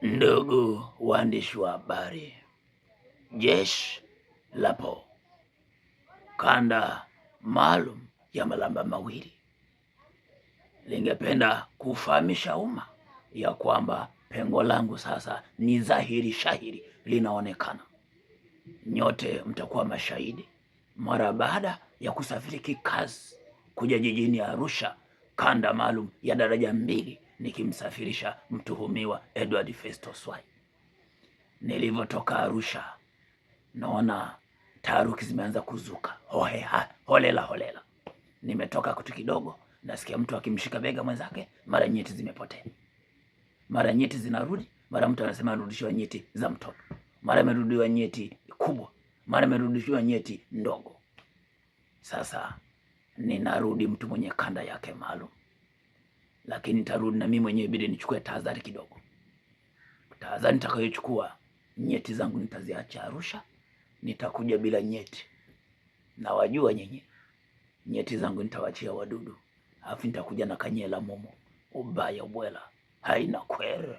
Ndugu waandishi wa habari, jeshi lapo kanda maalum ya Malamba Mawili lingependa kufahamisha umma ya kwamba pengo langu sasa ni dhahiri shahiri linaonekana. Nyote mtakuwa mashahidi mara baada ya kusafiri kikazi kuja jijini Arusha, kanda maalum ya daraja 2, nikimsafirisha mtuhumiwa Edward Festo Swai. Nilivyotoka Arusha, naona taharuki zimeanza kuzuka holela. Nimetoka kitu kidogo, nasikia mtu akimshika bega mwenzake, mara nyeti zimepotea, mara nyeti zinarudi, mara mtu anasema arudishiwa nyeti za mtoto, mara imerudiwa nyeti kubwa, mara imerudishiwa nyeti ndogo. Sasa ninarudi mtu mwenye kanda yake maalum, lakini nitarudi na mimi mwenyewe ibidi nichukue tahadhari kidogo. Tahadhari nitakayochukua, nyeti zangu nitaziacha Arusha, nitakuja bila nyeti. Na wajua nyinyi, nyeti zangu nitawachia wadudu, alafu nitakuja na kanyela momo ubaya bwela haina kwere.